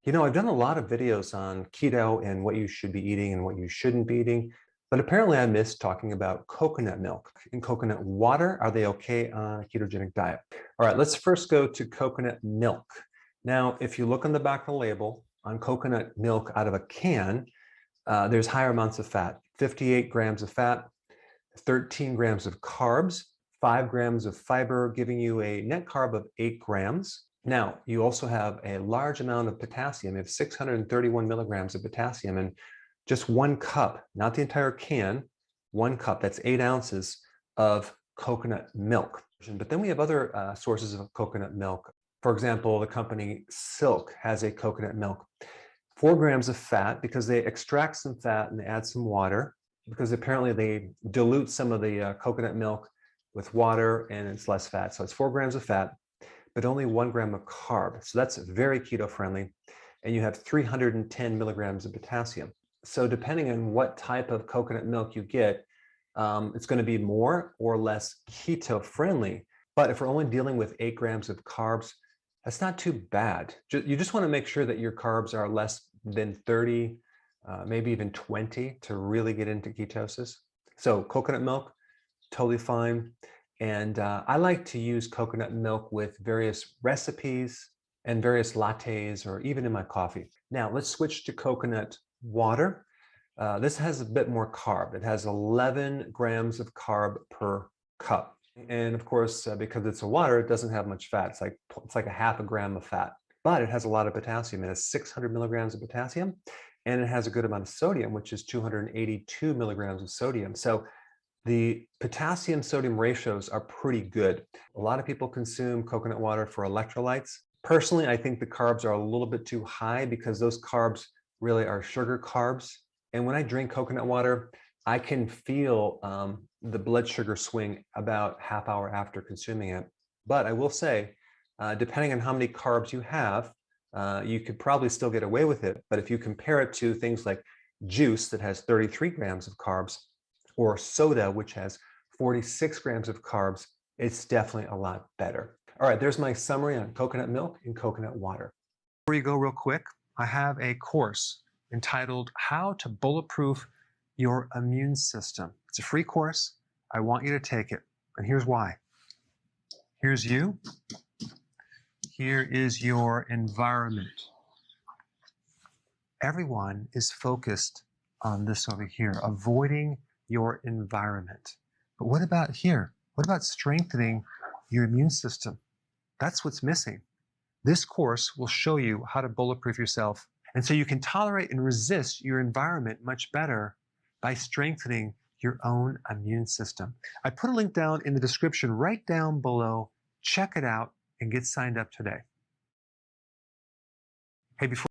You know, I've done a lot of videos on keto and what you should be eating and what you shouldn't be eating, but apparently I missed talking about coconut milk and coconut water. Are they okay on a ketogenic diet? All right, let's first go to coconut milk. Now, if you look on the back of the label on coconut milk out of a can, there's higher amounts of fat, 58 grams of fat, 13 grams of carbs, 5 grams of fiber, giving you a net carb of 8 grams. Now, you also have a large amount of potassium. You have 631 milligrams of potassium in just 1 cup, not the entire can, 1 cup, that's 8 ounces of coconut milk. But then we have other sources of coconut milk. For example, the company Silk has a coconut milk. 4 grams of fat because they extract some fat and add some water because apparently they dilute some of the coconut milk with water and it's less fat. So it's 4 grams of fat, but only 1 gram of carb. So that's very keto friendly. And you have 310 milligrams of potassium. So depending on what type of coconut milk you get, it's going to be more or less keto friendly. But if we're only dealing with 8 grams of carbs, that's not too bad. You just want to make sure that your carbs are less than 30, maybe even 20 to really get into ketosis. So coconut milk, totally fine. And I like to use coconut milk with various recipes and various lattes or even in my coffee. Now let's switch to coconut water. This has a bit more carb. It has 11 grams of carb per cup. And of course, because it's a water, it doesn't have much fat. It's like a half a gram of fat, but it has a lot of potassium. It has 600 milligrams of potassium, and it has a good amount of sodium, which is 282 milligrams of sodium. So the potassium sodium ratios are pretty good. A lot of people consume coconut water for electrolytes. Personally, I think the carbs are a little bit too high because those carbs really are sugar carbs. And when I drink coconut water, I can feel the blood sugar swing about half hour after consuming it. But I will say, depending on how many carbs you have, you could probably still get away with it. But if you compare it to things like juice that has 33 grams of carbs, or soda, which has 46 grams of carbs, it's definitely a lot better. All right, there's my summary on coconut milk and coconut water. Before you go real quick, I have a course entitled How to Bulletproof Your Immune System. It's a free course. I want you to take it. And here's why. Here's you. Here is your environment. Everyone is focused on this over here, avoiding your environment. But what about here? What about strengthening your immune system? That's what's missing. This course will show you how to bulletproof yourself. And so you can tolerate and resist your environment much better by strengthening your own immune system. I put a link down in the description right down below. Check it out and get signed up today. Hey, before